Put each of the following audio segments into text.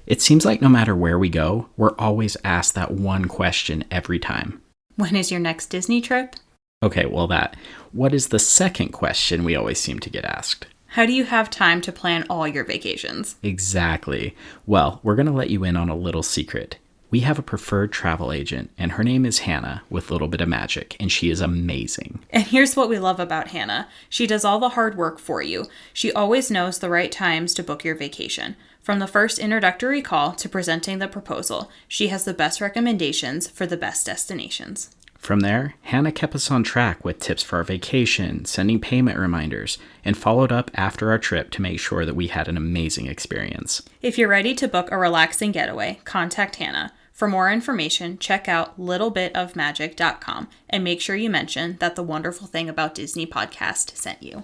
It seems like no matter where we go, we're always asked that one question every time. When is your next Disney trip? Okay, well that. What is the second question we always seem to get asked? How do you have time to plan all your vacations? Exactly. Well, we're going to let you in on a little secret. We have a preferred travel agent, and her name is Hannah with a little bit of magic, and she is amazing. And here's what we love about Hannah. She does all the hard work for you. She always knows the right times to book your vacation. From the first introductory call to presenting the proposal, she has the best recommendations for the best destinations. From there, Hannah kept us on track with tips for our vacation, sending payment reminders, and followed up after our trip to make sure that we had an amazing experience. If you're ready to book a relaxing getaway, contact Hannah. For more information, check out littlebitofmagic.com and make sure you mention that the Wonderful Thing About Disney podcast sent you.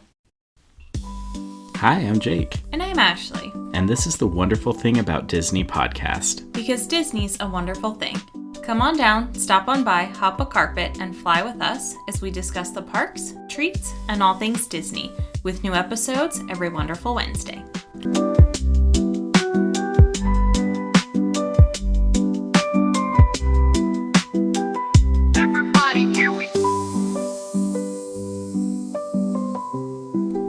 Hi, I'm Jake. And I'm Ashley. And this is the Wonderful Thing About Disney podcast. Because Disney's a wonderful thing. Come on down, stop on by, hop a carpet, and fly with us as we discuss the parks, treats, and all things Disney, with new episodes every wonderful Wednesday.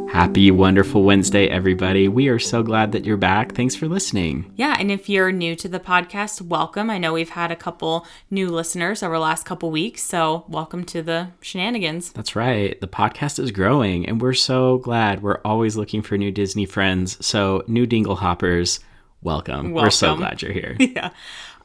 Happy Wonderful Wednesday, everybody. We are so glad that you're back. Thanks for listening. Yeah, and if you're new to the podcast, welcome. I know we've had a couple new listeners over the last couple weeks, so welcome to the shenanigans. That's right. The podcast is growing, and we're so glad. We're always looking for new Disney friends, so new Dingle Hoppers, welcome. We're so glad you're here. Yeah.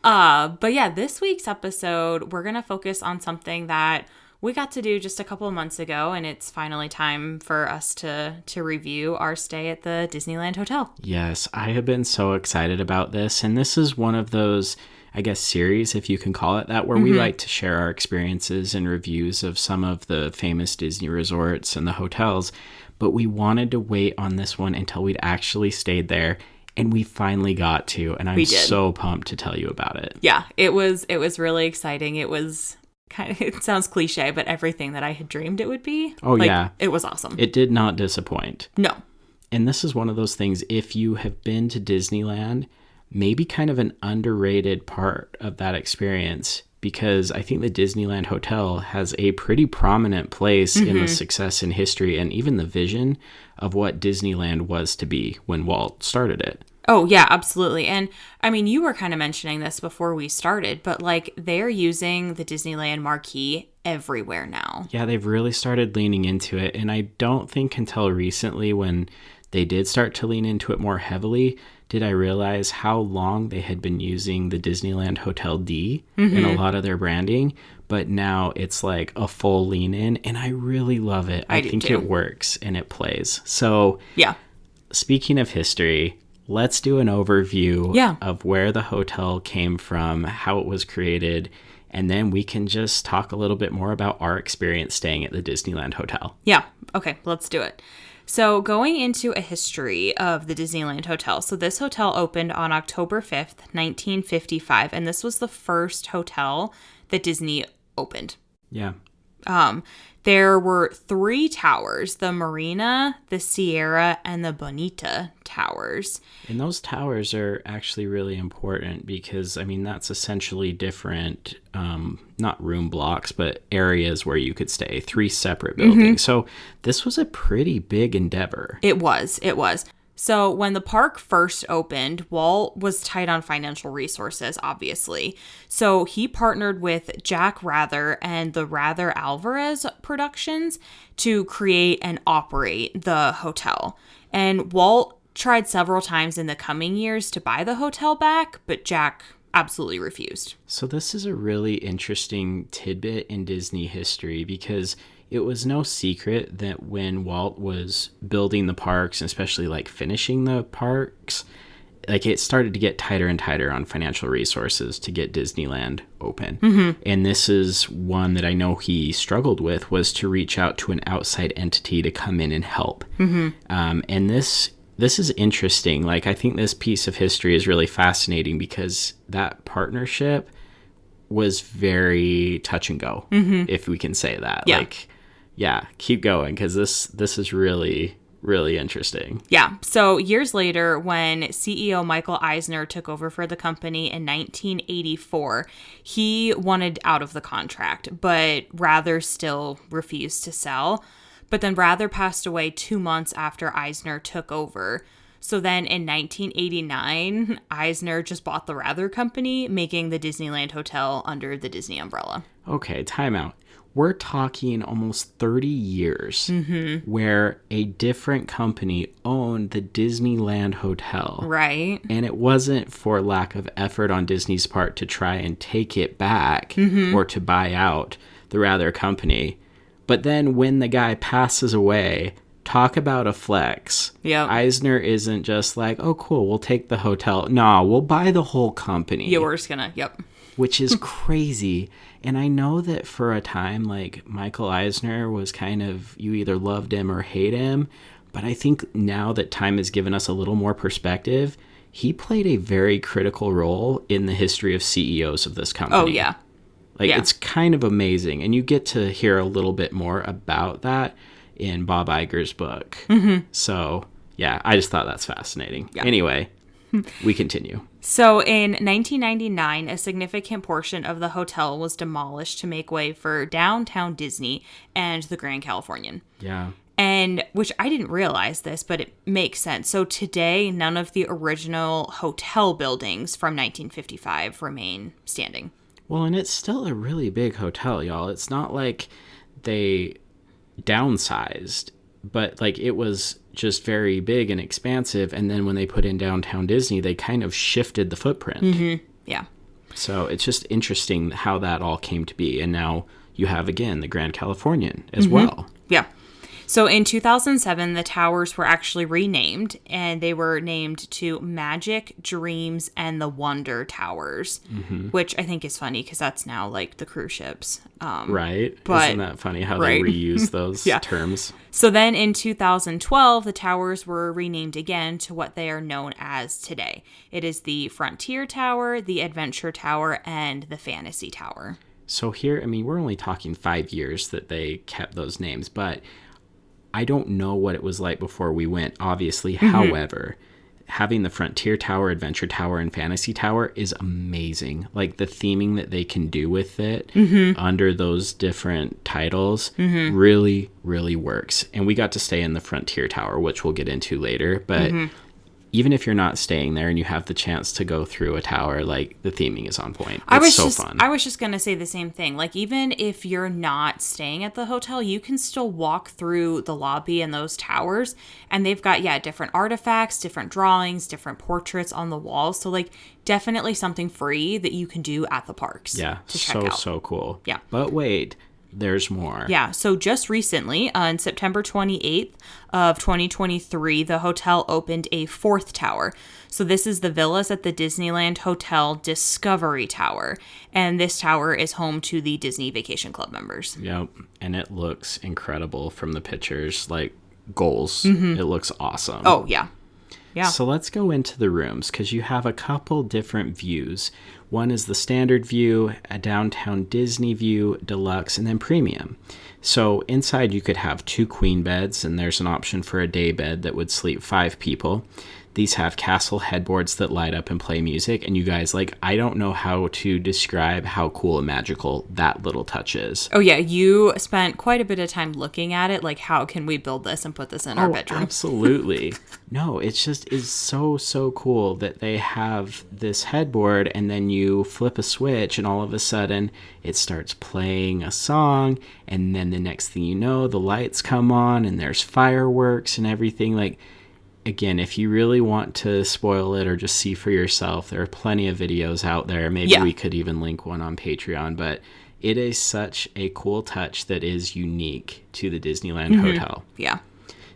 But yeah, this week's episode, we're going to focus on something that we got to do just a couple of months ago, and it's finally time for us to review our stay at the Disneyland Hotel. Yes, I have been so excited about this, and this is one of those, I guess, series, if you can call it that, where we like to share our experiences and reviews of some of the famous Disney resorts and the hotels, but we wanted to wait on this one until we'd actually stayed there, and we finally got to, and I'm so pumped to tell you about it. Yeah, it was really exciting. It was it sounds cliche, but everything that I had dreamed it would be. Oh, yeah. It was awesome. It did not disappoint. No. And this is one of those things, if you have been to Disneyland, maybe kind of an underrated part of that experience, because I think the Disneyland Hotel has a pretty prominent place in the success and history and even the vision of what Disneyland was to be when Walt started it. Oh, yeah, absolutely. And I mean, you were kind of mentioning this before we started, but like they're using the Disneyland marquee everywhere now. Yeah, they've really started leaning into it. And I don't think until recently, when they did start to lean into it more heavily, did I realize how long they had been using the Disneyland Hotel D in a lot of their branding. But now it's like a full lean in, and I really love it. I think it works and it plays. So yeah, speaking of history, let's do an overview of where the hotel came from, how it was created, and then we can just talk a little bit more about our experience staying at the Disneyland Hotel. Yeah. Okay, let's do it. So going into a history of the Disneyland Hotel. So this hotel opened on October 5th, 1955, and this was the first hotel that Disney opened. Yeah. There were 3 towers, the Marina, the Sierra, and the Bonita towers. And those towers are actually really important because, I mean, that's essentially different, not room blocks, but areas where you could stay, 3 separate buildings. So this was a pretty big endeavor. It was. So when the park first opened, Walt was tight on financial resources, obviously. So he partnered with Jack Rather and the Rather Alvarez Productions to create and operate the hotel. And Walt tried several times in the coming years to buy the hotel back, but Jack absolutely refused. So this is a really interesting tidbit in Disney history because it was no secret that when Walt was building the parks, especially like finishing the parks, like it started to get tighter and tighter on financial resources to get Disneyland open. And this is one that I know he struggled with, was to reach out to an outside entity to come in and help. And this is interesting. Like, I think this piece of history is really fascinating because that partnership was very touch and go, if we can say that. Yeah, keep going, because this is really really interesting. Yeah. So years later, when CEO Michael Eisner took over for the company in 1984, he wanted out of the contract, but Rather still refused to sell. But then Rather passed away 2 months after Eisner took over. So then in 1989, Eisner just bought the Rather company, making the Disneyland Hotel under the Disney umbrella. Okay, time out. We're talking almost 30 years where a different company owned the Disneyland Hotel. Right. And it wasn't for lack of effort on Disney's part to try and take it back or to buy out the Rather company. But then when the guy passes away, talk about a flex. Yep. Eisner isn't just like, oh, cool, we'll take the hotel. No, we'll buy the whole company. Yeah, we're just gonna, yep. Which is crazy. And I know that for a time, like, Michael Eisner was kind of, you either loved him or hate him. But I think now that time has given us a little more perspective, he played a very critical role in the history of CEOs of this company. Oh, yeah. Like, Yeah. it's kind of amazing. And you get to hear a little bit more about that in Bob Iger's book. So, yeah, I just thought that's fascinating. Yeah. Anyway, we continue. So in 1999, a significant portion of the hotel was demolished to make way for downtown Disney and the Grand Californian. Yeah. And which I didn't realize this, but it makes sense. So today, none of the original hotel buildings from 1955 remain standing. Well, and it's still a really big hotel, y'all. It's not like they downsized, but like it was just very big and expansive. And then when they put in downtown Disney, they kind of shifted the footprint. Yeah. So it's just interesting how that all came to be. And now you have, again, the Grand Californian as well. Yeah. So in 2007, the towers were actually renamed, and they were named to Magic, Dreams, and the Wonder Towers, which I think is funny because that's now like the cruise ships. Right? But, Isn't that funny how right. they reuse those Yeah. terms? So then in 2012, the towers were renamed again to what they are known as today. It is the Frontier Tower, the Adventure Tower, and the Fantasy Tower. So here, I mean, we're only talking 5 years that they kept those names, but I don't know what it was like before we went, obviously. However, having the Frontier Tower, Adventure Tower, and Fantasy Tower is amazing. Like, the theming that they can do with it under those different titles really, really works. And we got to stay in the Frontier Tower, which we'll get into later. But even if you're not staying there and you have the chance to go through a tower, like, the theming is on point. It's so fun. I was just going to say the same thing. Like, even if you're not staying at the hotel, you can still walk through the lobby and those towers. And they've got, different artifacts, different drawings, different portraits on the walls. So, like, definitely something free that you can do at the parks. Yeah, to check out. so cool. Yeah. But wait, there's more. Yeah, so just recently, on September 28th of 2023, the hotel opened a fourth tower. So this is the Villas at the Disneyland Hotel Discovery Tower. And this tower is home to the Disney Vacation Club members. Yep, and it looks incredible from the pictures, like goals. It looks awesome. Oh, yeah. Yeah. So let's go into the rooms because you have a couple different views. One is the standard view, a downtown Disney view, deluxe, and then premium. So inside you could have 2 queen beds, and there's an option for a day bed that would sleep 5 people. These have castle headboards that light up and play music. And you guys, like, I don't know how to describe how cool and magical that little touch is. Oh, yeah. You spent quite a bit of time looking at it. Like, how can we build this and put this in our bedroom? Absolutely. No, it's just is so cool that they have this headboard and then you flip a switch and all of a sudden it starts playing a song. And then the next thing you know, the lights come on and there's fireworks and everything. Like, again, if you really want to spoil it or just see for yourself, there are plenty of videos out there. Maybe we could even link one on Patreon, but it is such a cool touch that is unique to the Disneyland Hotel. Yeah.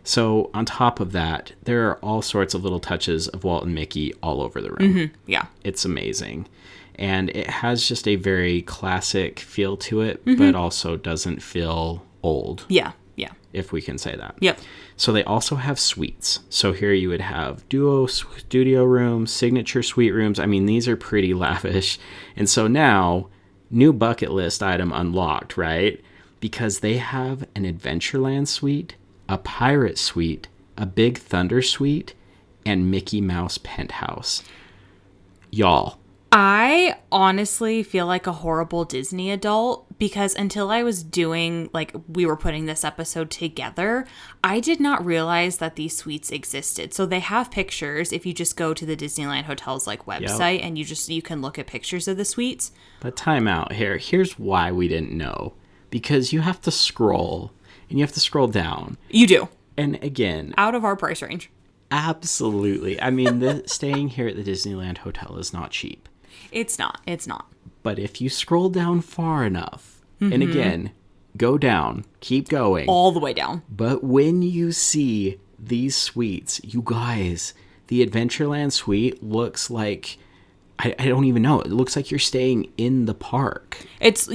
So on top of that, there are all sorts of little touches of Walt and Mickey all over the room. Yeah. It's amazing. And it has just a very classic feel to it, but also doesn't feel old. Yeah. If we can say that. Yep. So they also have suites. So here you would have duo studio rooms, signature suite rooms. I mean, these are pretty lavish. And so now, new bucket list item unlocked, right? Because they have an Adventureland suite, a Pirate suite, a Big Thunder Suite, and Mickey Mouse Penthouse. Y'all. I honestly feel like a horrible Disney adult because until I was doing, like, we were putting this episode together, I did not realize that these suites existed. So they have pictures if you just go to the Disneyland Hotel's, like, website and you can look at pictures of the suites. But time out here. Here's why we didn't know. Because you have to scroll, and you have to scroll down. You do. And again, Out of our price range. absolutely. I mean, staying here at the Disneyland Hotel is not cheap. It's not. It's not. But if you scroll down far enough, and again, go down, keep going. All the way down. But when you see these suites, you guys, the Adventureland suite looks like, I don't even know. It looks like you're staying in the park. It's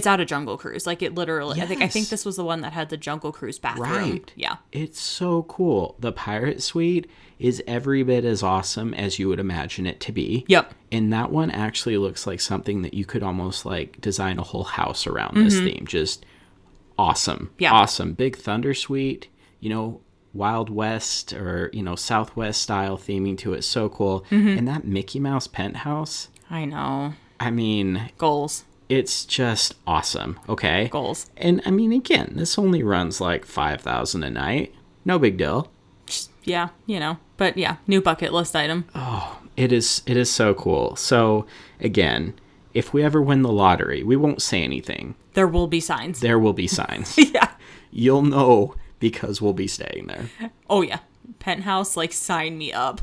out of Jungle Cruise. Like, it literally, Yes. I think this was the one that had the Jungle Cruise bathroom. Right. Yeah. It's so cool. The Pirate Suite is every bit as awesome as you would imagine it to be. Yep. And that one actually looks like something that you could almost like design a whole house around this theme. Just awesome. Yeah. Awesome. Big Thunder Suite, Wild West or, Southwest style theming to it. So cool. And that Mickey Mouse Penthouse, I know. I mean, Goals. it's just awesome. Okay. Goals. And I mean, again, this only runs like $5,000 a night. No big deal. Yeah, But yeah, new bucket list item. It is so cool. So again, if we ever win the lottery, we won't say anything. There will be signs. There will be signs. Yeah. You'll know because we'll be staying there. Oh, yeah. Penthouse, like, sign me up.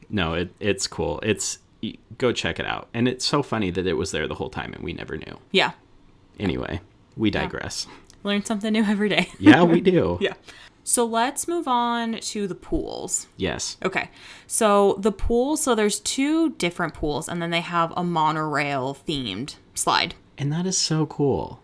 No, it's cool. Go check it out. And it's so funny that it was there the whole time and we never knew. Yeah. Anyway, we digress. Learn something new every day. Yeah, we do. Yeah. So let's move on to the pools. Yes. Okay. So the pool, there's 2 different pools, and then they have a monorail themed slide. And that is so cool.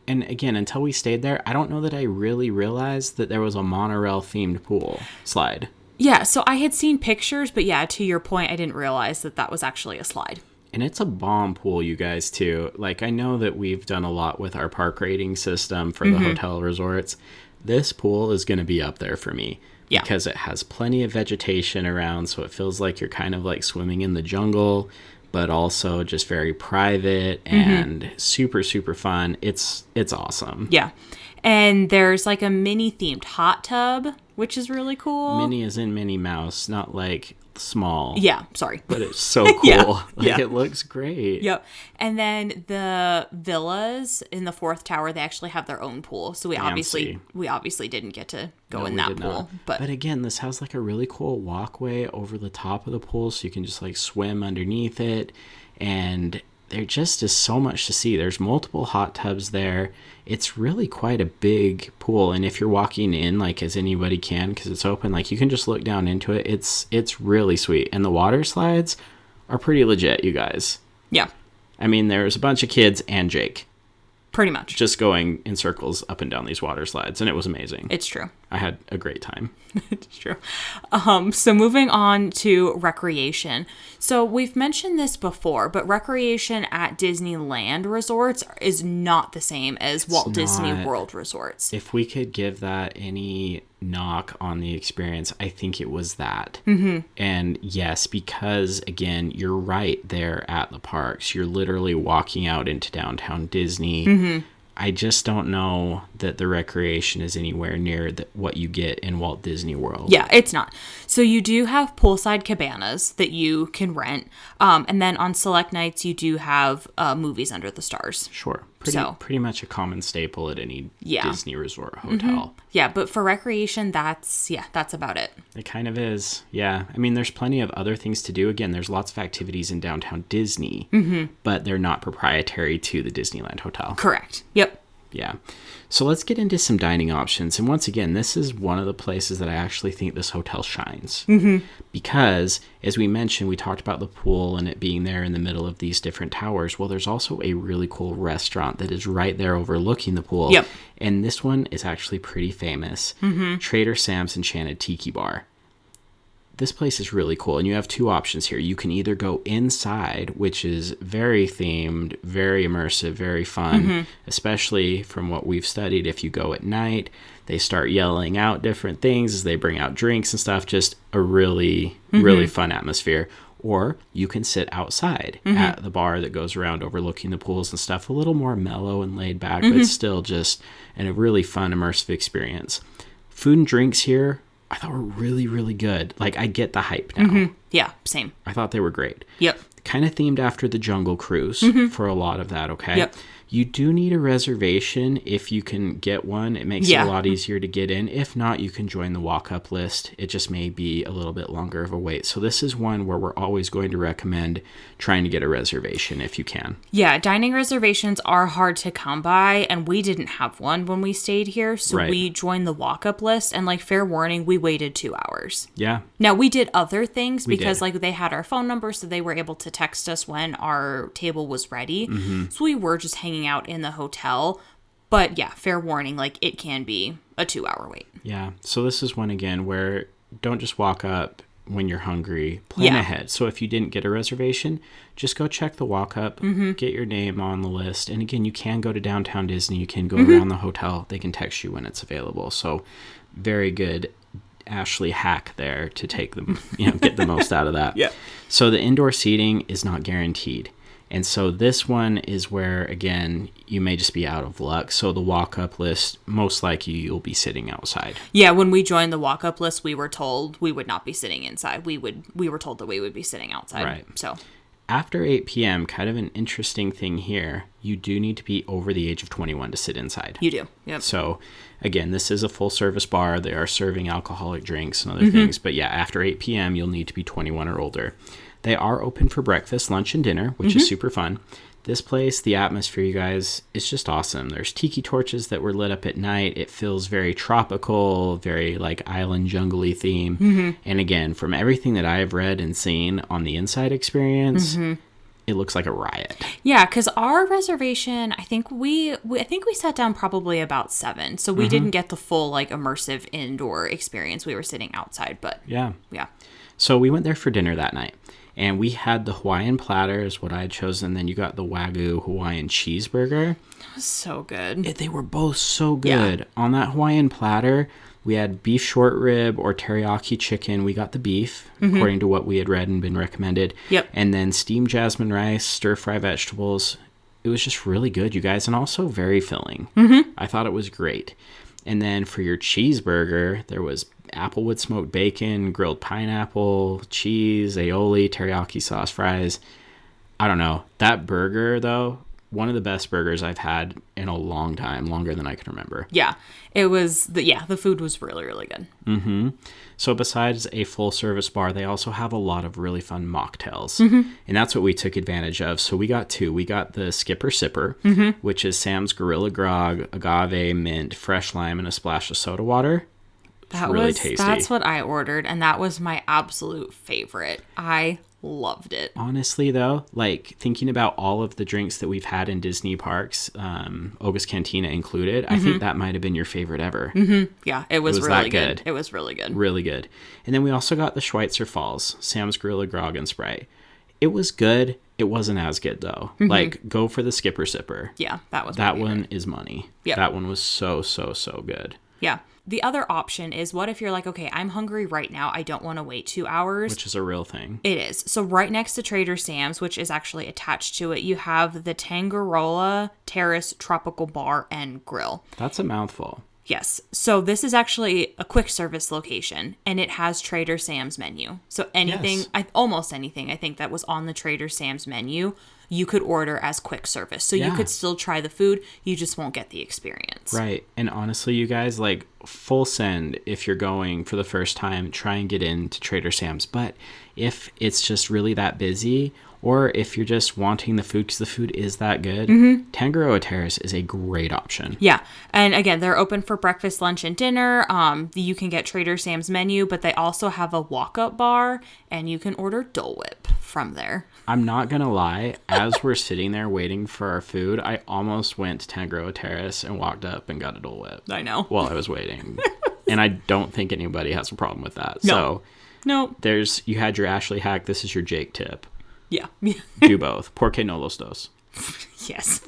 And again, until we stayed there, I don't know that I really realized that there was a monorail themed pool slide. Yeah, so I had seen pictures, but yeah, to your point, I didn't realize that was actually a slide. And it's a bomb pool, you guys, too. Like, I know that we've done a lot with our park rating system for the hotel resorts. This pool is going to be up there for me. Yeah. Because it has plenty of vegetation around, so it feels like you're kind of like swimming in the jungle, but also just very private and super, super fun. It's awesome. Yeah. And there's like a mini themed hot tub, which is really cool. Minnie is in Minnie Mouse, not like small. Yeah, sorry. But it's so cool. Yeah, Like, it looks great. Yep. And then the villas in the 4th tower, they actually have their own pool. So we obviously didn't get to go in that pool. But again, this has like a really cool walkway over the top of the pool, so you can just like swim underneath it. And there just is so much to see. There's multiple hot tubs there. It's really quite a big pool, and if you're walking in, like, as anybody can, because it's open, like, you can just look down into it. It's really sweet, and the water slides are pretty legit, you guys. Yeah. I mean, there's a bunch of kids and Jake Pretty much. just going in circles up and down these water slides, and it was amazing. It's true. I had a great time. It's true. So moving on to recreation. So we've mentioned this before, but recreation at Disneyland resorts is not the same as Walt Disney World resorts. If we could give that any knock on the experience, I think it was that. And yes, because again, you're right there at the parks. You're literally walking out into downtown Disney. I just don't know that the recreation is anywhere near what you get in Walt Disney World. Yeah, it's not. So you do have poolside cabanas that you can rent. And then on select nights, you do have movies under the stars. Sure. Pretty much a common staple at any Disney resort hotel. Yeah, but for recreation, that's about it. It kind of is. Yeah. I mean, there's plenty of other things to do. Again, there's lots of activities in downtown Disney, but they're not proprietary to the Disneyland Hotel. Correct. Yep. Yeah. So let's get into some dining options. And once again, this is one of the places that I actually think this hotel shines. Because, as we mentioned, we talked about the pool and it being there in the middle of these different towers. Well, there's also a really cool restaurant that is right there overlooking the pool. Yep. And this one is actually pretty famous. Trader Sam's Enchanted Tiki Bar. this place is really cool, and you have two options here. You can either go inside, which is very themed, very immersive, very fun, especially from what we've studied. If you go at night, they start yelling out different things as they bring out drinks and stuff. Just a really, really fun atmosphere. Or you can sit outside at the bar that goes around overlooking the pools and stuff, a little more mellow and laid back, but still just a really fun, immersive experience. Food and drinks here, I thought were really, really good. Like, I get the hype now. Yeah, same. I thought they were great. Yep. Kind of themed after the Jungle Cruise for a lot of that, okay? Yep. You do need a reservation if you can get one. It makes it a lot easier to get in. If not, you can join the walk-up list. It just may be a little bit longer of a wait. So this is one where we're always going to recommend trying to get a reservation if you can. Yeah, dining reservations are hard to come by, and we didn't have one when we stayed here. So we joined the walk-up list, and like, fair warning, we waited 2 hours. Yeah. Now, we did other things because like they had our phone number, so they were able to text us when our table was ready. So we were just hanging out in the hotel. But yeah, fair warning, like, it can be a 2-hour wait. Yeah. So this is one, again, where don't just walk up when you're hungry. Plan ahead. So if you didn't get a reservation, just go check the walk up, get your name on the list. And again, you can go to downtown Disney. You can go around the hotel. They can text you when it's available. So very good Ashley hack there to take them, get the most out of that. Yeah. So the indoor seating is not guaranteed. And so this one is where, again, you may just be out of luck. So the walk-up list, most likely you'll be sitting outside. Yeah, when we joined the walk-up list, we were told we would not be sitting inside. We were told that we would be sitting outside. Right. So after 8 p.m., kind of an interesting thing here, you do need to be over the age of 21 to sit inside. You do. Yep. So again, this is a full-service bar. They are serving alcoholic drinks and other things. But yeah, after 8 p.m., you'll need to be 21 or older. They are open for breakfast, lunch, and dinner, which is super fun. This place, the atmosphere, you guys, is just awesome. There's tiki torches that were lit up at night. It feels very tropical, very like island jungle-y theme. And again, from everything that I have read and seen on the inside experience, it looks like a riot. Yeah, because our reservation, I think we sat down probably about 7. So we didn't get the full like immersive indoor experience. We were sitting outside, but yeah. So we went there for dinner that night. And we had the Hawaiian platter is what I had chosen. Then you got the Wagyu Hawaiian cheeseburger. It was so good. They were both so good. Yeah. On that Hawaiian platter, we had beef short rib or teriyaki chicken. We got the beef, according to what we had read and been recommended. Yep. And then steamed jasmine rice, stir-fry vegetables. It was just really good, you guys, and also very filling. I thought it was great. And then for your cheeseburger, there was applewood smoked bacon, grilled pineapple, cheese, aioli, teriyaki sauce, fries. I don't know. That burger, though, one of the best burgers I've had in a long time, longer than I can remember. Yeah, it was, the food was really, really good. So besides a full-service bar, they also have a lot of really fun mocktails. And that's what we took advantage of. So we got 2. We got the Skipper Sipper, which is Sam's Gorilla Grog, agave, mint, fresh lime, and a splash of soda water. That really was tasty. That's what I ordered, and that was my absolute favorite. I loved it. Honestly, though, like thinking about all of the drinks that we've had in Disney parks, Oga's Cantina included, I think that might have been your favorite ever. Yeah, it was really good. It was really good. Really good. And then we also got the Schweitzer Falls, Sam's Gorilla Grog and Sprite. It was good. It wasn't as good, though. Like, go for the Skipper Sipper. Yeah, that was that one is money. Yep. That one was so good. Yeah. The other option is, what if you're like, okay, I'm hungry right now. I don't want to wait 2 hours. Which is a real thing. It is. So right next to Trader Sam's, which is actually attached to it, you have the Tangaroa Terrace Tropical Bar and Grill. That's a mouthful. Yes. So this is actually a quick service location, and it has Trader Sam's menu. So anything, almost anything, I think that was on the Trader Sam's menu, you could order as quick service. So you could still try the food, you just won't get the experience. Right. And honestly, you guys, like, full send if you're going for the first time, try and get into Trader Sam's. But if it's just really that busy, or if you're just wanting the food because the food is that good, Tangaroa Terrace is a great option. Yeah. And again, they're open for breakfast, lunch, and dinner. You can get Trader Sam's menu, but they also have a walk-up bar, and you can order Dole Whip from there. I'm not going to lie. As we're sitting there waiting for our food, I almost went to Tangaroa Terrace and walked up and got a Dole Whip. I know. While I was waiting. And I don't think anybody has a problem with that. No. So Nope. You had your Ashley hack. This is your Jake tip. Yeah. Do both. Porque no los dos. Yes.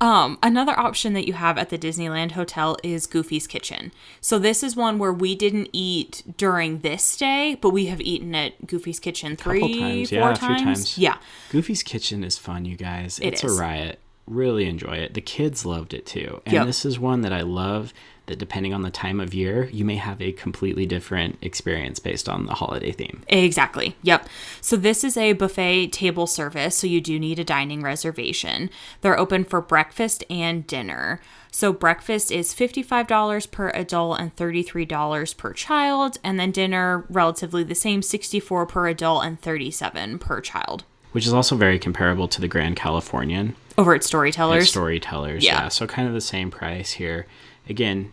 Another option that you have at the Disneyland Hotel is Goofy's Kitchen. So this is one where we didn't eat during this stay, but we have eaten at Goofy's Kitchen A few times. Yeah. Goofy's Kitchen is fun, you guys. It's is. a riot. Really enjoy it. The kids loved it too. And Yep. this is one that I love, that depending on the time of year, you may have a completely different experience based on the holiday theme. Exactly. Yep. So this is a buffet table service, so you do need a dining reservation. They're open for breakfast and dinner. So breakfast is $55 per adult and $33 per child, and then dinner relatively the same, $64 per adult and $37 per child. Which is also very comparable to the Grand Californian. Over at Storytellers. Storytellers, Yeah. yeah. So kind of the same price here. Again,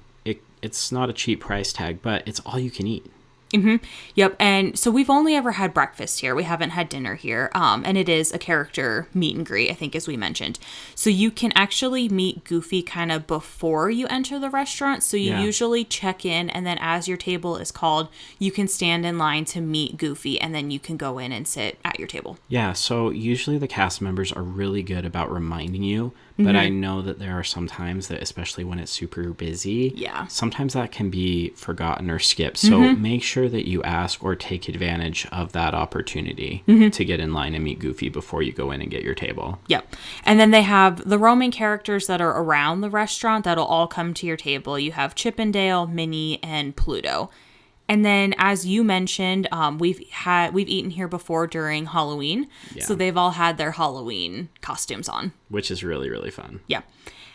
it's not a cheap price tag, but it's all you can eat. Yep. And so we've only ever had breakfast here. We haven't had dinner here. And it is a character meet and greet, I think, as we mentioned. So you can actually meet Goofy kind of before you enter the restaurant. So you usually check in, and then as your table is called, you can stand in line to meet Goofy, and then you can go in and sit at your table. Yeah, so usually the cast members are really good about reminding you, but I know that there are some times that, especially when it's super busy, sometimes that can be forgotten or skipped. So make sure that you ask or take advantage of that opportunity to get in line and meet Goofy before you go in and get your table. Yep. And then they have the roaming characters that are around the restaurant that'll all come to your table. You have Chip and Dale, Minnie, and Pluto. And then, as you mentioned, we've eaten here before during Halloween, so they've all had their Halloween costumes on, which is really, really fun. Yeah.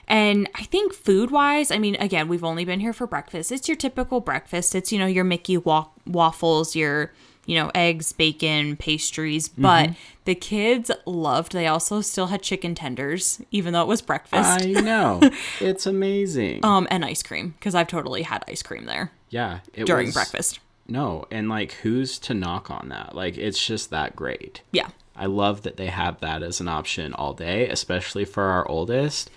And I think food-wise, I mean, again, we've only been here for breakfast. It's your typical breakfast. It's, your Mickey waffles, your, eggs, bacon, pastries. But the kids loved, they also still had chicken tenders, even though it was breakfast. I know. It's amazing. And ice cream, because I've totally had ice cream there. Yeah. During breakfast. No. And who's to knock on that? It's just that great. Yeah. I love that they have that as an option all day, especially for our oldest.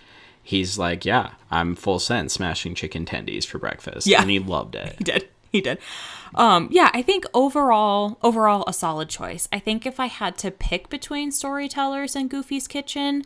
He's like, yeah, I'm full send smashing chicken tendies for breakfast. Yeah. And he loved it. He did. Yeah, I think overall a solid choice. I think if I had to pick between Storytellers and Goofy's Kitchen,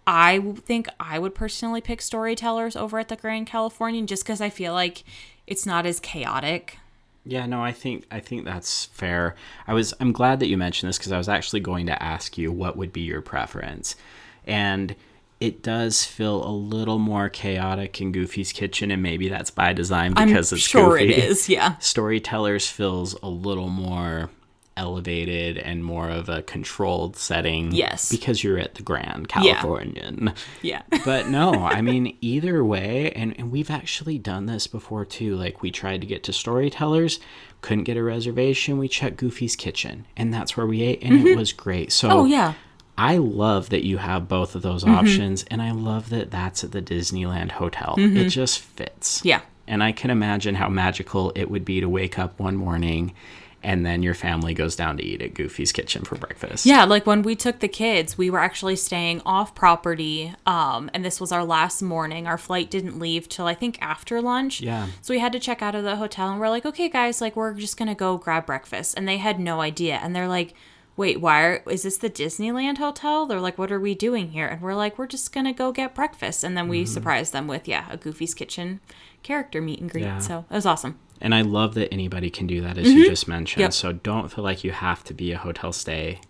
I think I would personally pick Storytellers over at the Grand Californian, just because I feel like it's not as chaotic. Yeah, no, I think that's fair. I'm glad that you mentioned this, because I was actually going to ask you what would be your preference. And it does feel a little more chaotic in Goofy's Kitchen, and maybe that's by design because it's sure Goofy. It is, yeah. Storytellers feels a little more elevated and more of a controlled setting. Yes. Because you're at the Grand Californian. Yeah. But no, I mean, either way, and we've actually done this before too. We tried to get to Storytellers, couldn't get a reservation. We checked Goofy's Kitchen, and that's where we ate, and it was great. So I love that you have both of those options, and I love that that's at the Disneyland Hotel. It just fits. Yeah. And I can imagine how magical it would be to wake up one morning and then your family goes down to eat at Goofy's Kitchen for breakfast. Yeah, when we took the kids, we were actually staying off property, and this was our last morning. Our flight didn't leave till I think after lunch. Yeah. So we had to check out of the hotel, and we're like, okay, guys, we're just going to go grab breakfast. And they had no idea. And they're like, wait, is this the Disneyland Hotel? They're like, what are we doing here? And we're like, we're just going to go get breakfast. And then we surprised them with, a Goofy's Kitchen character meet and greet. Yeah. So it was awesome. And I love that anybody can do that, as you just mentioned. Yep. So don't feel like you have to be a hotel stay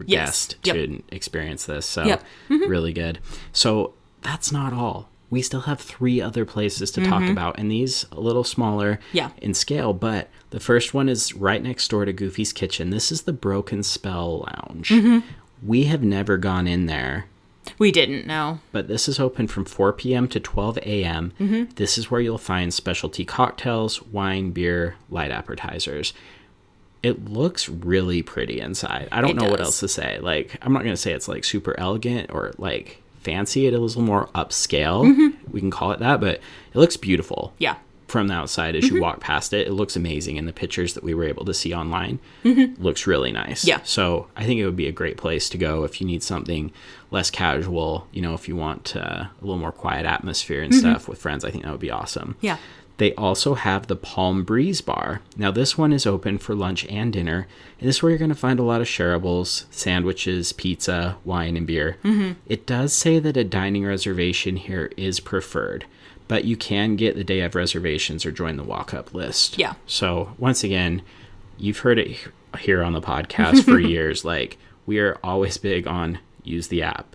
guest to experience this. So really good. So that's not all. We still have 3 other places to talk about, and these a little smaller in scale. But the first one is right next door to Goofy's Kitchen. This is the Broken Spell Lounge. We have never gone in there. We didn't, no. But this is open from 4 p.m. to 12 a.m. This is where you'll find specialty cocktails, wine, beer, light appetizers. It looks really pretty inside. I don't know what else to say. I'm not going to say it's super elegant or fancy. It is a little more upscale. We can call it that, but it looks beautiful. Yeah. From the outside, as you walk past it, it looks amazing. In the pictures that we were able to see online, looks really nice. Yeah. So I think it would be a great place to go if you need something less casual. If you want a little more quiet atmosphere and stuff with friends, I think that would be awesome. Yeah. They also have the Palm Breeze Bar. Now, this one is open for lunch and dinner. And this is where you're going to find a lot of shareables, sandwiches, pizza, wine, and beer. It does say that a dining reservation here is preferred, but you can get the day of reservations or join the walk-up list. Yeah. So, once again, you've heard it here on the podcast for years. Like, we are always big on use the app.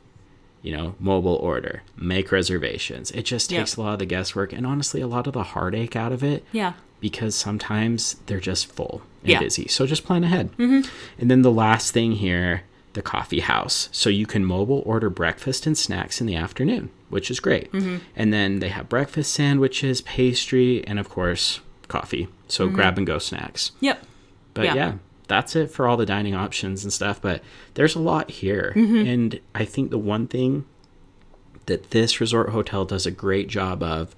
Mobile order, make reservations. It just takes a lot of the guesswork and honestly a lot of the heartache out of it. Yeah. Because sometimes they're just full and busy. So just plan ahead. And then the last thing here, the coffee house. So you can mobile order breakfast and snacks in the afternoon, which is great. And then they have breakfast sandwiches, pastry, and of course, coffee. So grab and go snacks. Yep. But yeah, that's it for all the dining options and stuff. But there's a lot here. And I think the one thing that this resort hotel does a great job of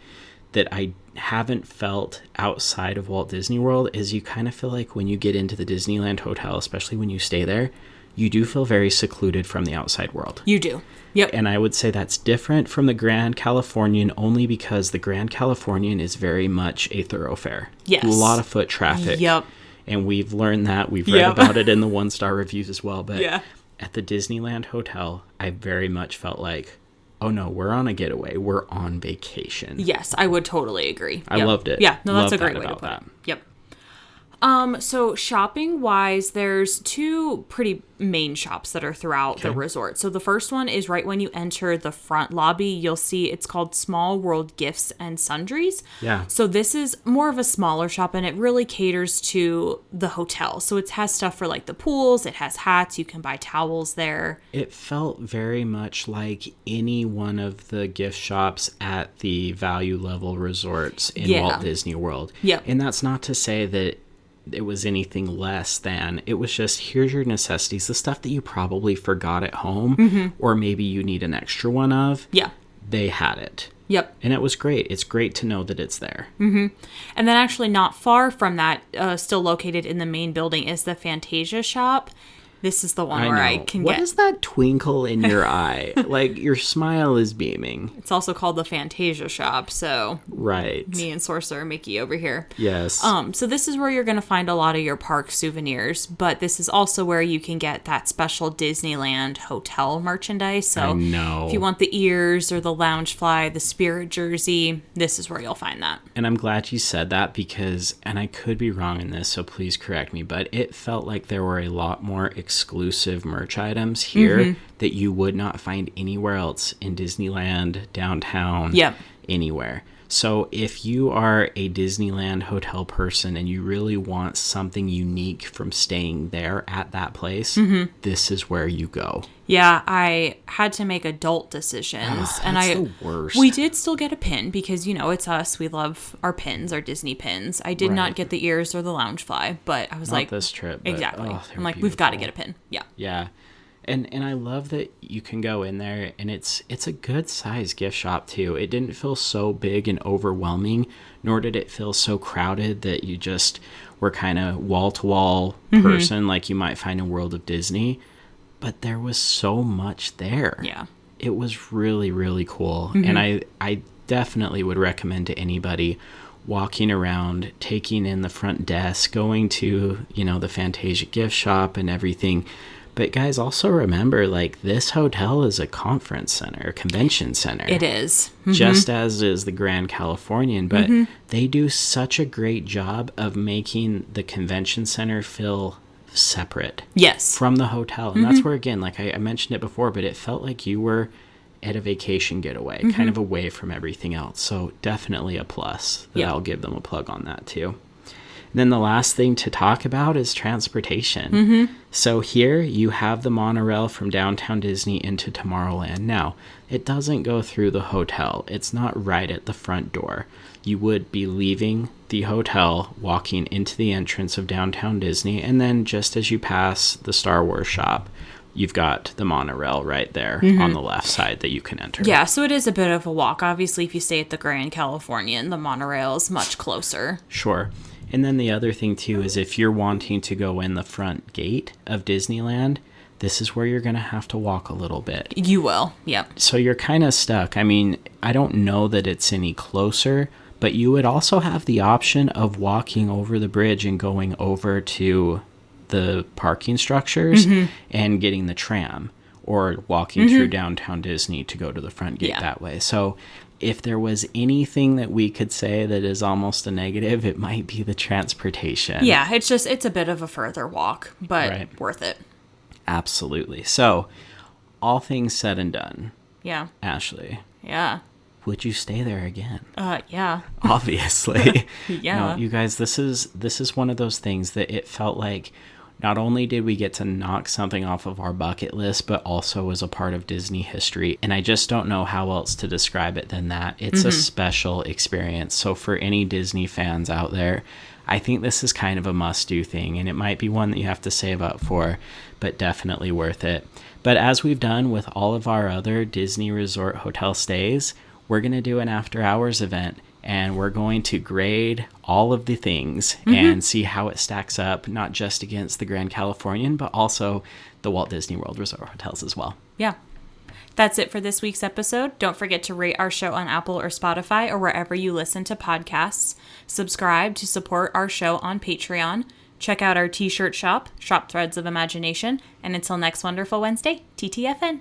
that I haven't felt outside of Walt Disney World is you kind of feel like when you get into the Disneyland Hotel, especially when you stay there, you do feel very secluded from the outside world. You do. Yep. And I would say that's different from the Grand Californian only because the Grand Californian is very much a thoroughfare. Yes. A lot of foot traffic. Yep. And we've learned that. We've read about it in the 1-star reviews as well. But at the Disneyland Hotel, I very much felt like, oh no, we're on a getaway. We're on vacation. Yes, I would totally agree. I loved it. Yeah, no, that's Loved a great that way to about put that. it. Yep. So shopping wise, there's two pretty main shops that are throughout the resort. So the first one is right when you enter the front lobby, you'll see it's called Small World Gifts and Sundries. Yeah. So this is more of a smaller shop and it really caters to the hotel. So it has stuff for like the pools, it has hats, you can buy towels there. It felt very much like any one of the gift shops at the value level resorts in Walt Disney World. Yep. And that's not to say that it was anything less than. It was just, here's your necessities, the stuff that you probably forgot at home or maybe you need an extra one of. Yeah. They had it. Yep. And it was great. It's great to know that it's there. And then actually not far from that, still located in the main building, is the Fantasia shop. This is the one where I can What get... is that twinkle in your eye? Like, your smile is beaming. It's also called the Fantasia shop, so... Right. Me and Sorcerer Mickey over here. Yes. So this is where you're going to find a lot of your park souvenirs, but this is also where you can get that special Disneyland Hotel merchandise. So I know. if you want the ears or the Loungefly, the Spirit jersey, this is where you'll find that. And I'm glad you said that because, and I could be wrong in this, so please correct me, but it felt like there were a lot more exclusive merch items here that you would not find anywhere else in Disneyland, downtown, anywhere. So if you are a Disneyland hotel person and you really want something unique from staying there at that place, this is where you go. Yeah, I had to make adult decisions, and That's the worst. we did still get a pin because it's us. We love our pins, our Disney pins. I did not get the ears or the Loungefly, but I was Not like, this trip. But, exactly. they're I'm like, we've got to beautiful. get a pin. Yeah. Yeah. And I love that you can go in there and it's a good size gift shop too. It didn't feel so big and overwhelming, nor did it feel so crowded that you just were kind of wall to wall person like you might find in World of Disney. But there was so much there. Yeah. It was really, really cool. And I definitely would recommend to anybody walking around, taking in the front desk, going to, the Fantasia gift shop and everything. But guys, also remember, like, this hotel is a conference center, a convention center. It is. Just as is the Grand Californian. But they do such a great job of making the convention center feel separate. Yes. From the hotel. And that's where, again, like I mentioned it before, but it felt like you were at a vacation getaway, kind of away from everything else. So definitely a plus. I'll give them a plug on that too. Then the last thing to talk about is transportation. So here you have the monorail from downtown Disney into Tomorrowland. Now, it doesn't go through the hotel. It's not right at the front door. You would be leaving the hotel, walking into the entrance of downtown Disney, and then just as you pass the Star Wars shop, you've got the monorail right there on the left side that you can enter. Yeah, so it is a bit of a walk. Obviously, if you stay at the Grand Californian, the monorail is much closer. Sure. And then the other thing, too, is if you're wanting to go in the front gate of Disneyland, this is where you're going to have to walk a little bit. You will, yep. So you're kind of stuck. I mean, I don't know that it's any closer, But you would also have the option of walking over the bridge and going over to the parking structures and getting the tram, or walking through downtown Disney to go to the front gate that way. So if there was anything that we could say that is almost a negative, it might be the transportation. Yeah, it's a bit of a further walk, but worth it. Absolutely. So all things said and done. Yeah. Ashley. Yeah. Would you stay there again? Yeah. Obviously. Yeah. No, you guys, this is one of those things that it felt like not only did we get to knock something off of our bucket list, but also was a part of Disney history. And I just don't know how else to describe it than that. It's a special experience. So for any Disney fans out there, I think this is kind of a must-do thing, and it might be one that you have to save up for, but definitely worth it. But as we've done with all of our other Disney Resort hotel stays, we're going to do an after-hours event, and we're going to grade all of the things and see how it stacks up, not just against the Grand Californian, but also the Walt Disney World Resort hotels as well. Yeah. That's it for this week's episode. Don't forget to rate our show on Apple or Spotify or wherever you listen to podcasts. Subscribe to support our show on Patreon. Check out our t-shirt shop, Shop Threads of Imagination. And until next wonderful Wednesday, TTFN.